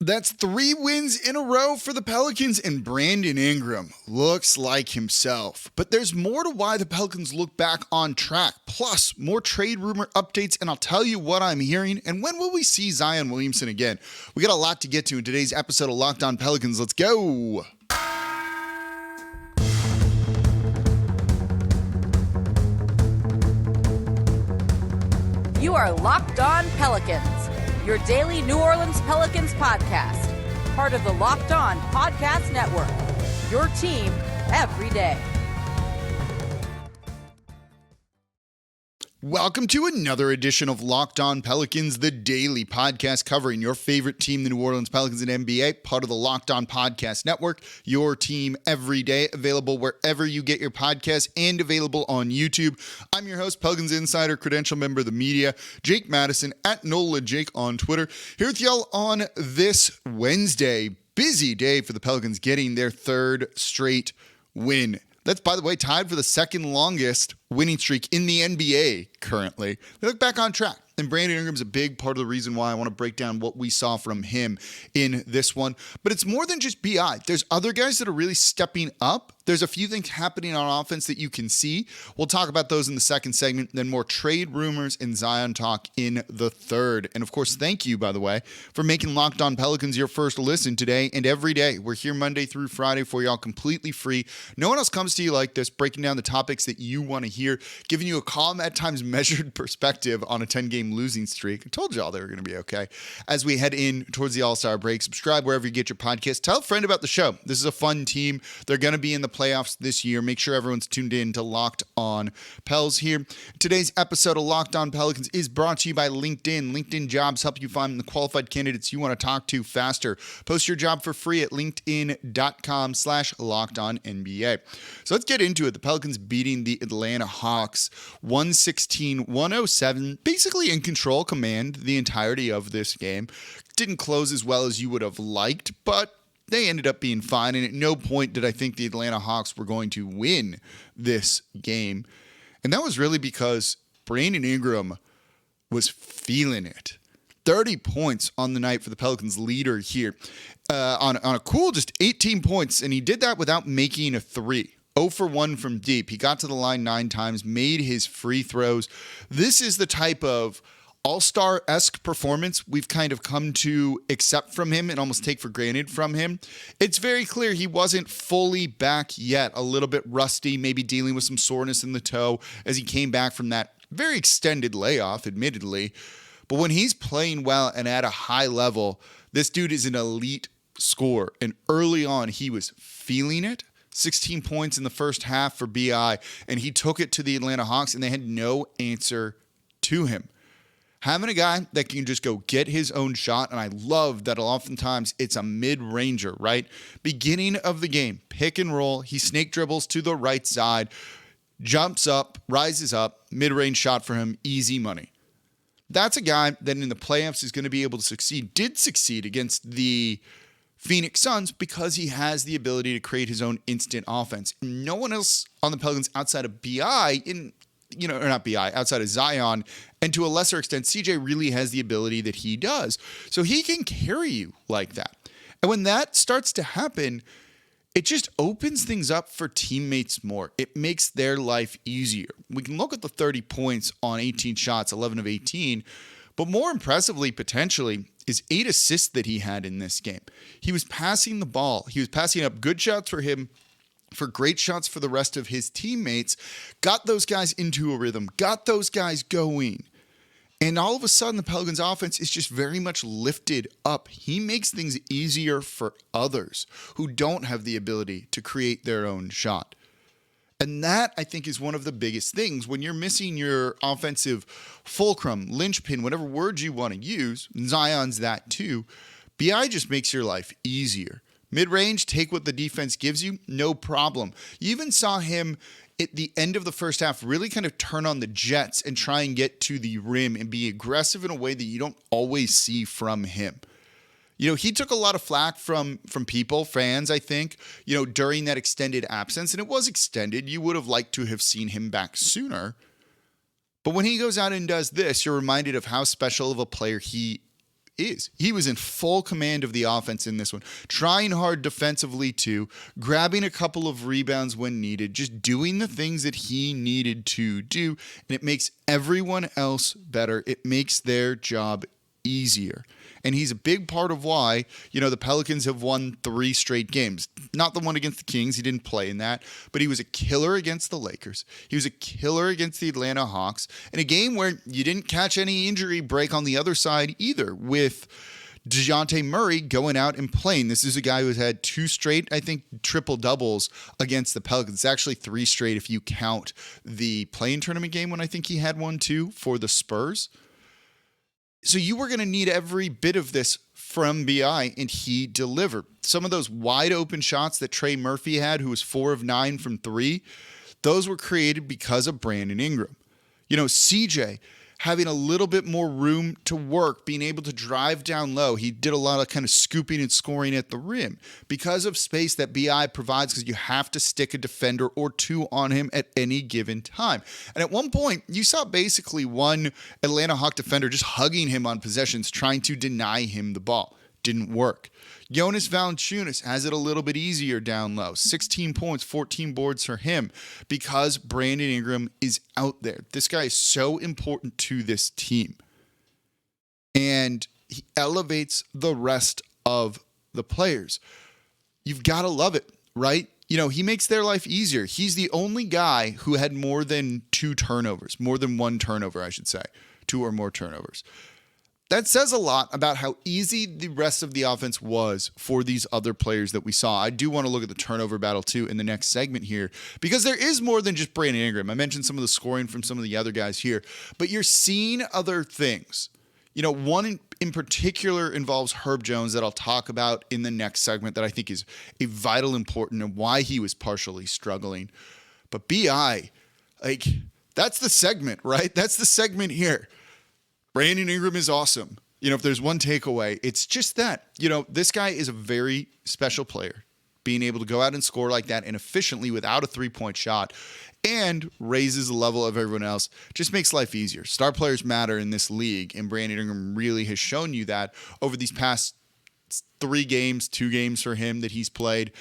That's 3 wins in a row for the Pelicans, and Brandon Ingram looks like himself. But there's more to why the Pelicans look back on track, plus more trade rumor updates, and I'll tell you what I'm hearing, and when will we see Zion Williamson again? We got a lot to get to in today's episode of Locked On Pelicans. Let's go! You are Locked On Pelicans, your daily New Orleans Pelicans podcast, part of the Locked On Podcast Network, your team every day. Welcome to another edition of Locked On Pelicans, the daily podcast covering your favorite team, the New Orleans Pelicans and NBA, part of the Locked On Podcast Network, your team every day, available wherever you get your podcasts and available on YouTube. I'm your host, Pelicans Insider, credential member of the media, Jake Madison, at NOLA Jake on Twitter, here with y'all on this Wednesday. Busy day for the Pelicans, getting their third straight win. That's, by the way, tied for the second longest winning streak in the NBA currently. They look back on track. And Brandon Ingram's a big part of the reason why I want to break down what we saw from him in this one. But it's more than just BI. There's other guys that are really stepping up. There's a few things happening on offense that you can see. We'll talk about those in the second segment, then more trade rumors and Zion talk in the third. And of course, thank you, by the way, for making Locked On Pelicans your first listen today and every day. We're here Monday through Friday for y'all completely free. No one else comes to you like this, breaking down the topics that you want to hear, giving you a calm, at times measured perspective on a 10-game losing streak. I told y'all they were going to be okay. As we head in towards the All-Star break, subscribe wherever you get your podcast. Tell a friend about the show. This is a fun team. They're going to be in the playoffs this year. Make sure everyone's tuned in to Locked On Pels here. Today's episode of Locked On Pelicans is brought to you by LinkedIn. LinkedIn Jobs help you find the qualified candidates you want to talk to faster. Post your job for free at linkedin.com/LockedOnNBA. So let's get into it. The Pelicans beating the Atlanta Hawks 116-107, basically in control command the entirety of this game. Didn't close as well as you would have liked, but they ended up being fine, and at no point did I think the Atlanta Hawks were going to win this game. And that was really because Brandon Ingram was feeling it. 30 points on the night for the Pelicans leader here. On a cool just 18 points, and he did that without making a three. 0 for 1 from deep. He got to the line 9 times, made his free throws. This is the type of all-star-esque performance we've kind of come to accept from him and almost take for granted from him. It's very clear he wasn't fully back yet, a little bit rusty, maybe dealing with some soreness in the toe as he came back from that very extended layoff, admittedly. But when he's playing well and at a high level, this dude is an elite scorer. And early on, he was feeling it. 16 points in the first half for BI, and he took it to the Atlanta Hawks, and they had no answer to him. Having a guy that can just go get his own shot, and I love that oftentimes it's a mid-ranger, right? Beginning of the game, pick and roll, he snake dribbles to the right side, jumps up, rises up, mid-range shot for him, easy money. That's a guy that in the playoffs is going to be able to succeed, did succeed against the Phoenix Suns because he has the ability to create his own instant offense. No one else on the Pelicans outside of BI outside of Zion, and to a lesser extent, CJ really has the ability that he does. So he can carry you like that. And when that starts to happen, it just opens things up for teammates more. It makes their life easier. We can look at the 30 points on 18 shots, 11 of 18, but more impressively, potentially, is 8 assists that he had in this game. He was passing the ball. He was passing up good shots for him, for great shots for the rest of his teammates, got those guys into a rhythm, got those guys going. And all of a sudden, the Pelicans offense is just very much lifted up. He makes things easier for others who don't have the ability to create their own shot. And that, I think, is one of the biggest things when you're missing your offensive fulcrum, linchpin, whatever word you want to use. Zion's that too. BI just makes your life easier. Mid-range, take what the defense gives you, no problem. You even saw him at the end of the first half really kind of turn on the jets and try and get to the rim and be aggressive in a way that you don't always see from him. You know, he took a lot of flack from people, fans, I think, during that extended absence. And it was extended. You would have liked to have seen him back sooner. But when he goes out and does this, you're reminded of how special of a player he is. He was in full command of the offense in this one, trying hard defensively too, grabbing a couple of rebounds when needed, just doing the things that he needed to do, and it makes everyone else better. It makes their job easier. And he's a big part of why, the Pelicans have won 3 straight games. Not the one against the Kings. He didn't play in that. But he was a killer against the Lakers. He was a killer against the Atlanta Hawks. In a game where you didn't catch any injury break on the other side either, with DeJounte Murray going out and playing. This is a guy who has had 2 straight, I think, triple-doubles against the Pelicans. It's actually 3 straight if you count the play-in tournament game when I think he had one too for the Spurs. So you were going to need every bit of this from BI, and he delivered. Some of those wide open shots that Trey Murphy had, who was 4 of 9 from 3, those were created because of Brandon Ingram. CJ having a little bit more room to work, being able to drive down low. He did a lot of kind of scooping and scoring at the rim because of space that BI provides, because you have to stick a defender or 2 on him at any given time. And at one point, you saw basically one Atlanta Hawk defender just hugging him on possessions, trying to deny him the ball. Didn't work. Jonas Valanciunas has it a little bit easier down low. 16 points, 14 boards for him because Brandon Ingram is out there. This guy is so important to this team. And he elevates the rest of the players. You've got to love it, right? He makes their life easier. He's the only guy who had more than 2 turnovers, more than 1 turnover, I should say, 2 or more turnovers. That says a lot about how easy the rest of the offense was for these other players that we saw. I do want to look at the turnover battle too in the next segment here, because there is more than just Brandon Ingram. I mentioned some of the scoring from some of the other guys here, but you're seeing other things. One in particular involves Herb Jones that I'll talk about in the next segment that I think is a vital important and why he was partially struggling. But BI, that's the segment, right? That's the segment here. Brandon Ingram is awesome. If there's one takeaway, it's just that, this guy is a very special player. Being able to go out and score like that and efficiently without a 3-point shot and raises the level of everyone else just makes life easier. Star players matter in this league, and Brandon Ingram really has shown you that over these past 3 games, 2 games for him that he's played,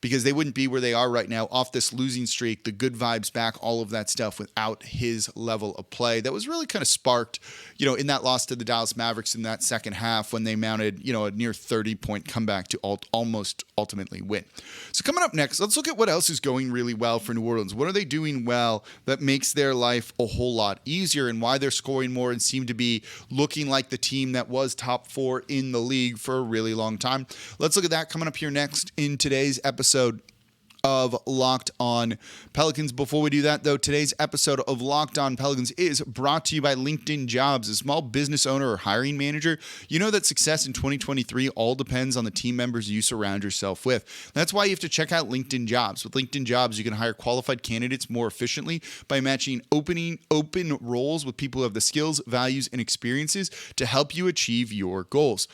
because they wouldn't be where they are right now off this losing streak, the good vibes back, all of that stuff without his level of play. That was really kind of sparked, in that loss to the Dallas Mavericks in that second half when they mounted, a near 30-point comeback to almost ultimately win. So coming up next, let's look at what else is going really well for New Orleans. What are they doing well that makes their life a whole lot easier, and why they're scoring more and seem to be looking like the team that was top 4 in the league for a really long time. Let's look at that coming up here next in today's episode of Locked On Pelicans. Before we do that, though, today's episode of Locked On Pelicans is brought to you by LinkedIn Jobs. As a small business owner or hiring manager, you know that success in 2023 all depends on the team members you surround yourself with. That's why you have to check out LinkedIn Jobs. With LinkedIn Jobs, you can hire qualified candidates more efficiently by matching open roles with people who have the skills, values, and experiences to help you achieve your goals.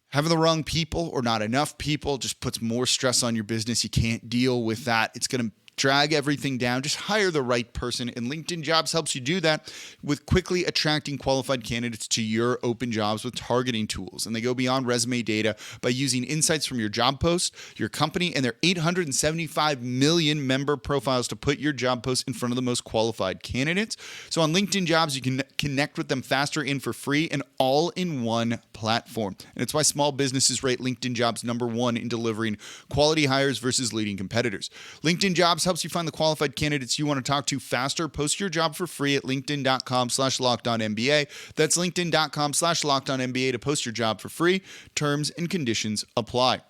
Having the wrong people or not enough people just puts more stress on your business. You can't deal with that. It's going to drag everything down. Just hire the right person, and LinkedIn Jobs helps you do that with quickly attracting qualified candidates to your open jobs with targeting tools. And they go beyond resume data by using insights from your job post, your company, and their 875 million member profiles to put your job post in front of the most qualified candidates. So on LinkedIn Jobs, you can connect with them faster and for free, and all in one platform. And it's why small businesses rate LinkedIn Jobs #1 in delivering quality hires versus leading competitors. LinkedIn Jobs helps you find the qualified candidates you want to talk to faster. Post your job for free at linkedin.com/LockedOnNBA. That's linkedin.com/LockedOnNBA to post your job for free. Terms and conditions apply.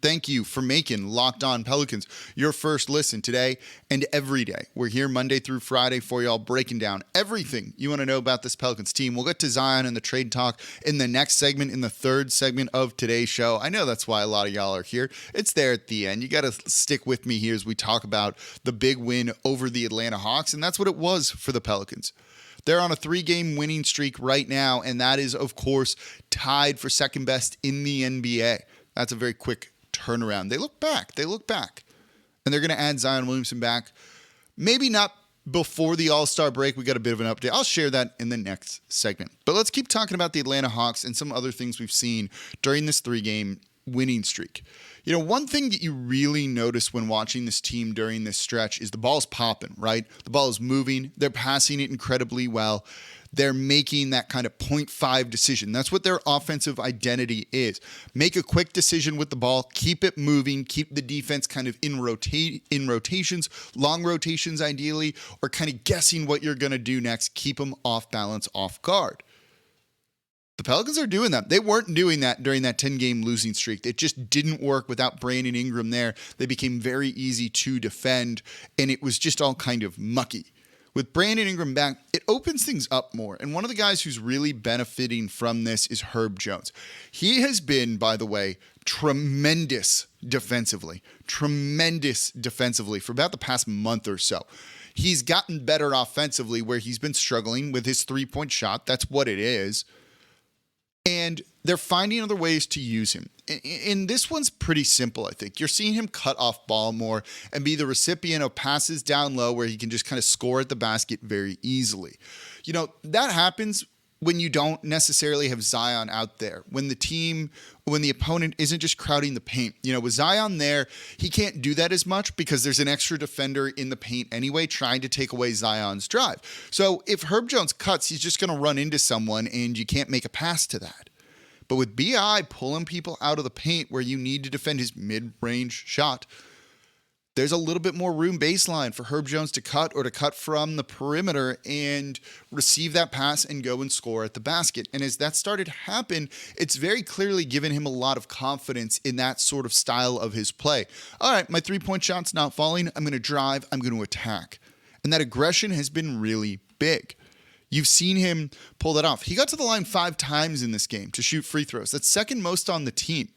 Thank you for making Locked On Pelicans your first listen today and every day. We're here Monday through Friday for y'all, breaking down everything you want to know about this Pelicans team. We'll get to Zion and the trade talk in the next segment, in the third segment of today's show. I know that's why a lot of y'all are here. It's there at the end. You got to stick with me here as we talk about the big win over the Atlanta Hawks, and that's what it was for the Pelicans. They're on a 3-game winning streak right now, and that is, of course, tied for second best in the NBA. That's a very quick turnaround. They look back, and they're going to add Zion Williamson back. Maybe not before the All-Star break, we got a bit of an update. I'll share that in the next segment. But let's keep talking about the Atlanta Hawks and some other things we've seen during this 3-game winning streak. One thing that you really notice when watching this team during this stretch is the ball's popping, right? The ball is moving. They're passing it incredibly well. They're making that kind of 0.5 decision. That's what their offensive identity is. Make a quick decision with the ball, keep it moving, keep the defense kind of in rotations, long rotations ideally, or kind of guessing what you're going to do next. Keep them off balance, off guard. The Pelicans are doing that. They weren't doing that during that 10-game losing streak. It just didn't work without Brandon Ingram there. They became very easy to defend, and it was just all kind of mucky. With Brandon Ingram back, it opens things up more. And one of the guys who's really benefiting from this is Herb Jones. He has been, by the way, tremendous defensively for about the past month or so. He's gotten better offensively where he's been struggling with his three-point shot. That's what it is. And they're finding other ways to use him. And this one's pretty simple, I think. You're seeing him cut off ball more and be the recipient of passes down low where he can just kind of score at the basket very easily. That happens when you don't necessarily have Zion out there, when the opponent isn't just crowding the paint. With Zion there, he can't do that as much because there's an extra defender in the paint anyway trying to take away Zion's drive. So if Herb Jones cuts, he's just going to run into someone and you can't make a pass to that. But with B.I. pulling people out of the paint where you need to defend his mid-range shot, there's a little bit more room baseline for Herb Jones to cut or to cut from the perimeter and receive that pass and go and score at the basket. And as that started to happen, it's very clearly given him a lot of confidence in that sort of style of his play. All right, my three-point shot's not falling. I'm going to drive. I'm going to attack. And that aggression has been really big. You've seen him pull that off. He got to the line 5 times in this game to shoot free throws. That's second most on the team.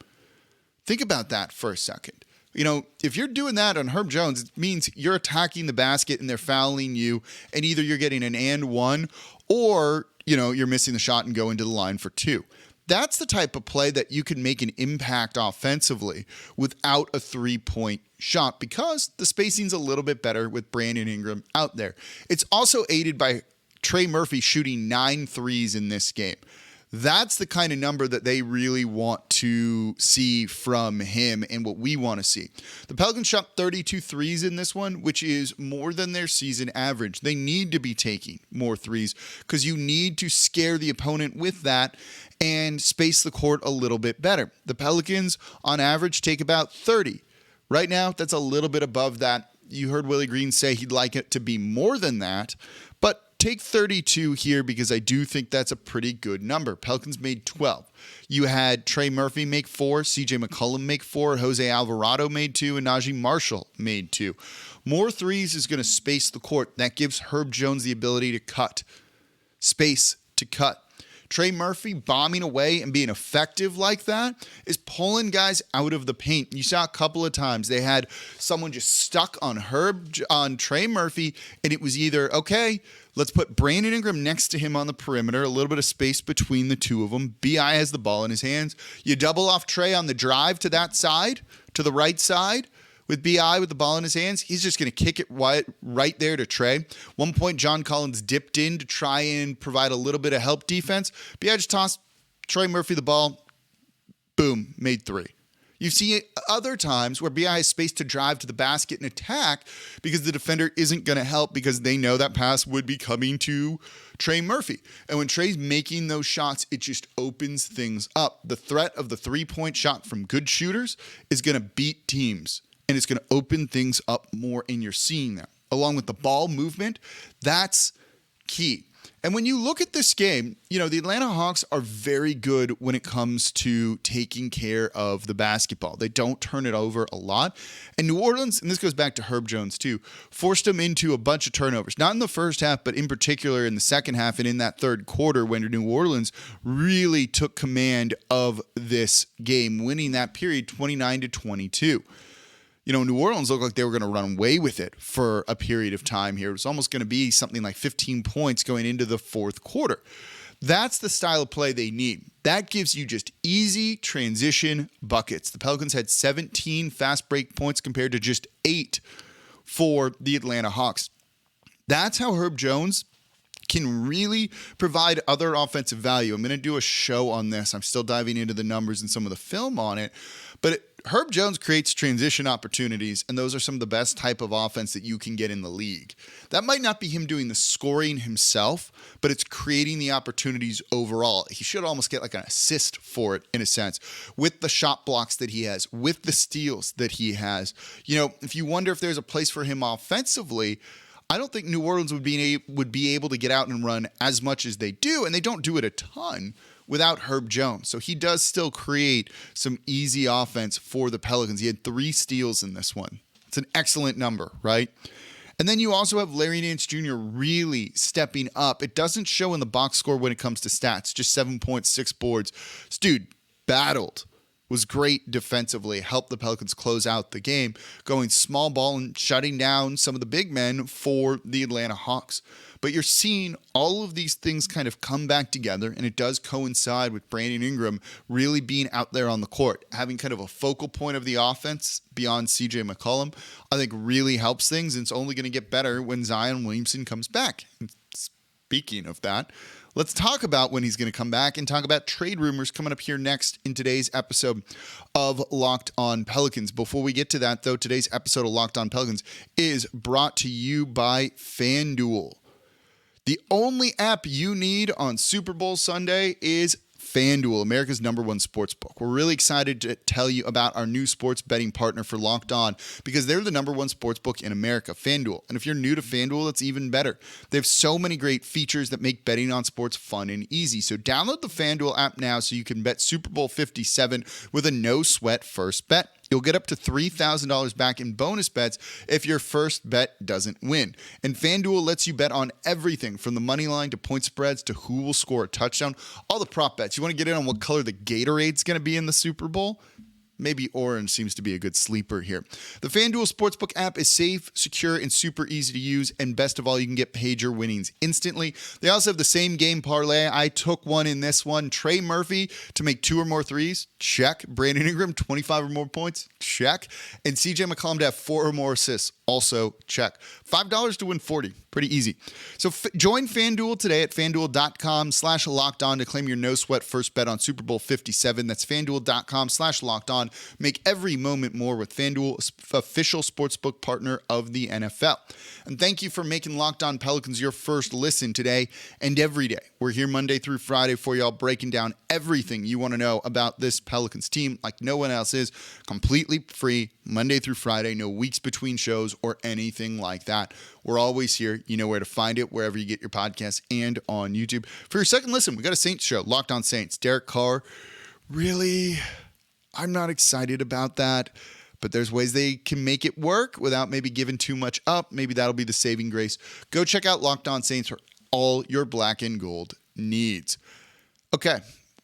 Think about that for a second. If you're doing that on Herb Jones, it means you're attacking the basket and they're fouling you, and either you're getting an and one or, you're missing the shot and going to the line for 2. That's the type of play that you can make an impact offensively without a three-point shot because the spacing's a little bit better with Brandon Ingram out there. It's also aided by Trey Murphy shooting 9 threes in this game. That's the kind of number that they really want to see from him and what we want to see. The Pelicans shot 32 threes in this one, which is more than their season average. They need to be taking more threes because you need to scare the opponent with that and space the court a little bit better. The Pelicans, on average, take about 30. Right now, that's a little bit above that. You heard Willie Green say he'd like it to be more than that, but take 32 here because I do think that's a pretty good number. Pelicans made 12. You had Trey Murphy make 4, CJ McCollum make 4, Jose Alvarado made 2, and Najee Marshall made 2. More threes is going to space the court. That gives Herb Jones the ability to cut. Space to cut. Trey Murphy bombing away and being effective like that is pulling guys out of the paint. You saw a couple of times they had someone just stuck on Trey Murphy, and it was either, okay, let's put Brandon Ingram next to him on the perimeter, a little bit of space between the two of them. B.I. has the ball in his hands. You double off Trey on the drive to that side, to the right side, with B.I. with the ball in his hands. He's just going to kick it right there to Trey. One point, John Collins dipped in to try and provide a little bit of help defense. B.I. just tossed Trey Murphy the ball. Boom, made 3. You've seen other times where B.I. has space to drive to the basket and attack because the defender isn't going to help because they know that pass would be coming to Trey Murphy. And when Trey's making those shots, it just opens things up. The threat of the three-point shot from good shooters is going to beat teams. And it's going to open things up more, and you're seeing that. Along with the ball movement, that's key. And when you look at this game, the Atlanta Hawks are very good when it comes to taking care of the basketball. They don't turn it over a lot. And New Orleans, and this goes back to Herb Jones too, forced them into a bunch of turnovers. Not in the first half, but in particular in the second half and in that third quarter when New Orleans really took command of this game, winning that period 29-22. New Orleans looked like they were going to run away with it for a period of time here. It was almost going to be something like 15 points going into the fourth quarter. That's the style of play they need. That gives you just easy transition buckets. The Pelicans had 17 fast break points compared to just 8 for the Atlanta Hawks. That's how Herb Jones can really provide other offensive value. I'm going to do a show on this. I'm still diving into the numbers and some of the film on it. But Herb Jones creates transition opportunities, and those are some of the best type of offense that you can get in the league. That might not be him doing the scoring himself, but it's creating the opportunities overall. He should almost get like an assist for it in a sense, with the shot blocks that he has, with the steals that he has. If you wonder if there's a place for him offensively, I don't think New Orleans would be able to get out and run as much as they do, and they don't do it a ton without Herb Jones. So he does still create some easy offense for the Pelicans. He had 3 steals in this one. It's an excellent number, right? And then you also have Larry Nance Jr. really stepping up. It doesn't show in the box score when it comes to stats, just 7.6 boards. This dude battled. Was great defensively, helped the Pelicans close out the game, going small ball and shutting down some of the big men for the Atlanta Hawks. But you're seeing all of these things kind of come back together, and it does coincide with Brandon Ingram really being out there on the court, having kind of a focal point of the offense beyond CJ McCollum, I think really helps things, and it's only going to get better when Zion Williamson comes back. And speaking of that, let's talk about when he's going to come back and talk about trade rumors coming up here next in today's episode of Locked On Pelicans. Before we get to that, though, today's episode of Locked On Pelicans is brought to you by FanDuel. The only app you need on Super Bowl Sunday is FanDuel, America's #1 sportsbook. We're really excited to tell you about our new sports betting partner for Locked On because they're the #1 sportsbook in America, FanDuel. And if you're new to FanDuel, it's even better. They have so many great features that make betting on sports fun and easy. So download the FanDuel app now so you can bet Super Bowl 57 with a no-sweat first bet. You'll get up to $3,000 back in bonus bets if your first bet doesn't win. And FanDuel lets you bet on everything from the money line to point spreads to who will score a touchdown, all the prop bets. You want to get in on what color the Gatorade's going to be in the Super Bowl? Maybe orange seems to be a good sleeper here. The FanDuel Sportsbook app is safe, secure, and super easy to use. And best of all, you can get paid your winnings instantly. They also have the same game parlay. I took one in this one. Trey Murphy to make 2 or more threes. Check. Brandon Ingram, 25 or more points. Check. And CJ McCollum to have 4 or more assists. Also check. $5 to win 40. Pretty easy. So join FanDuel today at FanDuel.com/lockedon to claim your no-sweat first bet on Super Bowl 57. That's FanDuel.com/lockedon. Make every moment more with FanDuel, official sportsbook partner of the NFL. And thank you for making Locked On Pelicans your first listen today and every day. We're here Monday through Friday for y'all, breaking down everything you want to know about this Pelicans team like no one else is. Completely free, Monday through Friday, no weeks between shows or anything like that. We're always here. You know where to find it, wherever you get your podcasts and on YouTube. For your second listen, we got a Saints show, Locked On Saints. Derek Carr, really, I'm not excited about that, but there's ways they can make it work without maybe giving too much up. Maybe that'll be the saving grace. Go check out Locked On Saints for all your black and gold needs. Okay.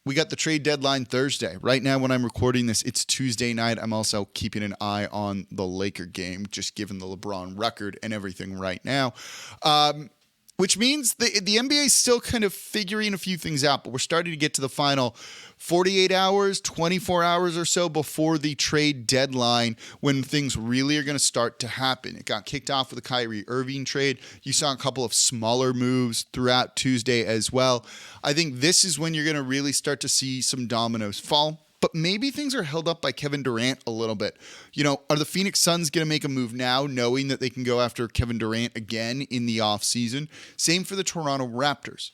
We got the trade deadline Thursday. Right now, when I'm recording this, it's Tuesday night. I'm also keeping an eye on the Laker game, just given the LeBron record and everything right now. Which means the NBA is still kind of figuring a few things out, but we're starting to get to the final 48 hours, 24 hours or so before the trade deadline when things really are going to start to happen. It got kicked off with the Kyrie Irving trade. You saw a couple of smaller moves throughout Tuesday as well. I think this is when you're going to really start to see some dominoes fall. But maybe things are held up by Kevin Durant a little bit. Are the Phoenix Suns going to make a move now, knowing that they can go after Kevin Durant again in the offseason? Same for the Toronto Raptors.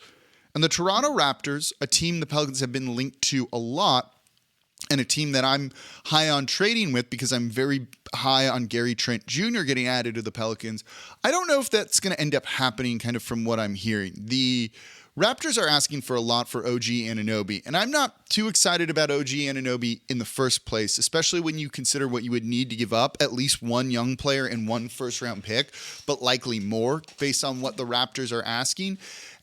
And the Toronto Raptors, a team the Pelicans have been linked to a lot, and a team that I'm high on trading with because I'm very high on Gary Trent Jr. getting added to the Pelicans. I don't know if that's going to end up happening kind of from what I'm hearing. The Raptors are asking for a lot for OG Anunoby, and I'm not too excited about OG Anunoby in the first place, especially when you consider what you would need to give up, at least one young player and one first-round pick, but likely more based on what the Raptors are asking.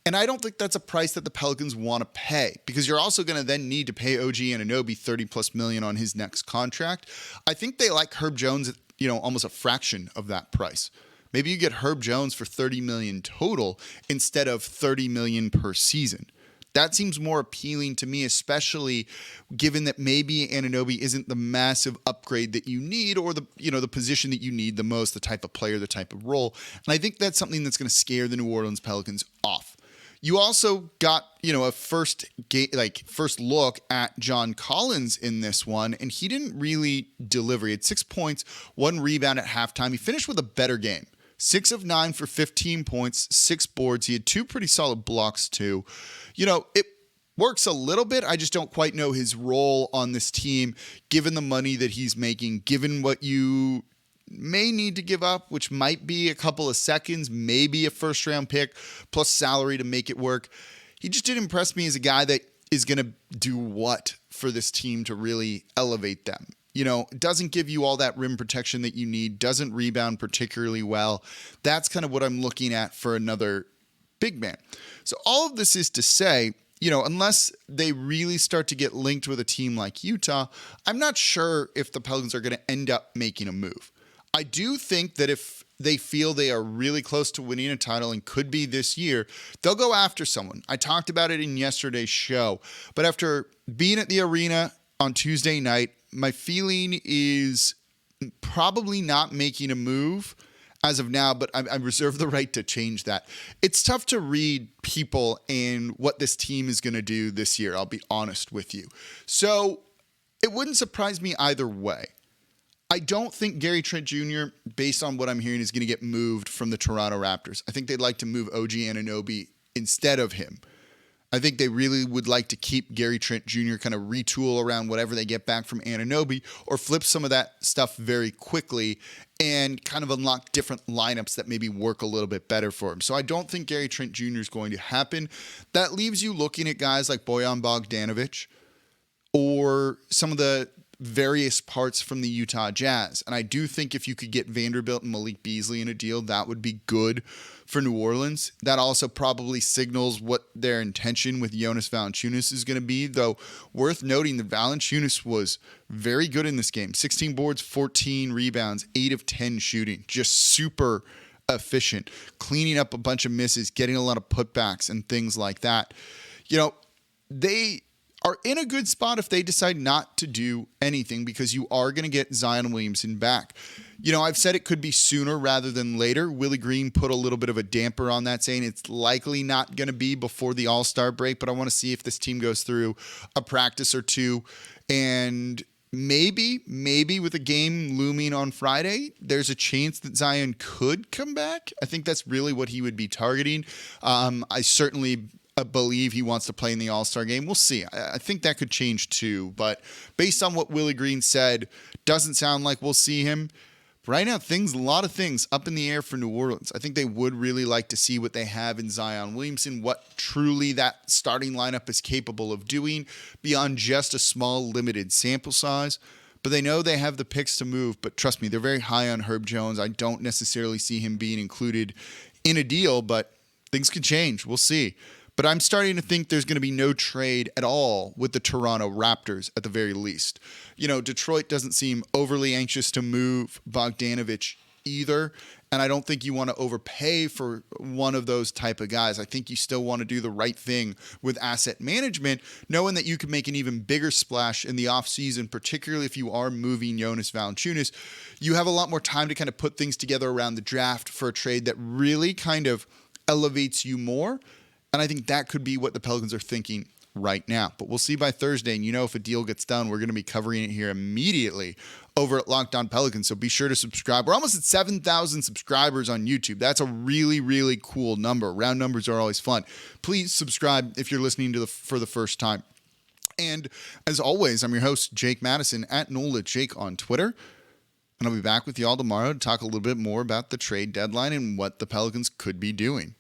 And I don't think that's a price that the Pelicans want to pay because you're also going to then need to pay OG Anunoby $30+ million on his next contract. I think they like Herb Jones at, almost a fraction of that price. Maybe you get Herb Jones for $30 million total instead of $30 million per season. That seems more appealing to me, especially given that maybe Anunoby isn't the massive upgrade that you need, or the position that you need the most, the type of player, the type of role. And I think that's something that's going to scare the New Orleans Pelicans off. You also got, a first look at John Collins in this one, and he didn't really deliver. He had 6 points, 1 rebound at halftime. He finished with a better game. 6 of 9 for 15 points, 6 boards. He had 2 pretty solid blocks too. It works a little bit. I just don't quite know his role on this team, given the money that he's making, given what you may need to give up, which might be a couple of seconds, maybe a first-round pick, plus salary to make it work. He just didn't impress me as a guy that is going to do what for this team to really elevate them. Doesn't give you all that rim protection that you need, doesn't rebound particularly well. That's kind of what I'm looking at for another big man. So all of this is to say, unless they really start to get linked with a team like Utah, I'm not sure if the Pelicans are going to end up making a move. I do think that if they feel they are really close to winning a title and could be this year, they'll go after someone. I talked about it in yesterday's show, but after being at the arena on Tuesday night, my feeling is probably not making a move as of now, but I reserve the right to change that. It's tough to read people and what this team is going to do this year, I'll be honest with you. So it wouldn't surprise me either way. I don't think Gary Trent Jr., based on what I'm hearing, is going to get moved from the Toronto Raptors. I think they'd like to move OG Anunoby instead of him. I think they really would like to keep Gary Trent Jr., kind of retool around whatever they get back from Anunoby, or flip some of that stuff very quickly and kind of unlock different lineups that maybe work a little bit better for him. So I don't think Gary Trent Jr. is going to happen. That leaves you looking at guys like Bojan Bogdanovic or some of the various parts from the Utah Jazz. And I do think if you could get Vanderbilt and Malik Beasley in a deal, that would be good for New Orleans. That also probably signals what their intention with Jonas Valanciunas is going to be, though worth noting that Valanciunas was very good in this game. 16 boards, 14 rebounds, 8 of 10 shooting. Just super efficient, cleaning up a bunch of misses, getting a lot of putbacks and things like that. They are in a good spot if they decide not to do anything, because you are going to get Zion Williamson back. I've said it could be sooner rather than later. Willie Green put a little bit of a damper on that, saying it's likely not going to be before the All-Star break, but I want to see if this team goes through a practice or two, and maybe with a game looming on Friday, there's a chance that Zion could come back. I think that's really what he would be targeting. I certainly believe he wants to play in the All-Star game. We'll see. I think that could change too, but based on what Willie Green said, doesn't sound like we'll see him. Right now, a lot of things up in the air for New Orleans. I think they would really like to see what they have in Zion Williamson, what truly that starting lineup is capable of doing beyond just a small, limited sample size. But they know they have the picks to move, but trust me, they're very high on Herb Jones. I don't necessarily see him being included in a deal, but things could change. We'll see. But I'm starting to think there's going to be no trade at all with the Toronto Raptors at the very least. Detroit doesn't seem overly anxious to move Bogdanovic either. And I don't think you want to overpay for one of those type of guys. I think you still want to do the right thing with asset management, knowing that you can make an even bigger splash in the offseason, particularly if you are moving Jonas Valanciunas. You have a lot more time to kind of put things together around the draft for a trade that really kind of elevates you more. And I think that could be what the Pelicans are thinking right now. But we'll see by Thursday. And if a deal gets done, we're going to be covering it here immediately over at Locked On Pelicans. So be sure to subscribe. We're almost at 7,000 subscribers on YouTube. That's a really, really cool number. Round numbers are always fun. Please subscribe if you're listening for the first time. And as always, I'm your host, Jake Madison, at NOLA Jake on Twitter. And I'll be back with you all tomorrow to talk a little bit more about the trade deadline and what the Pelicans could be doing.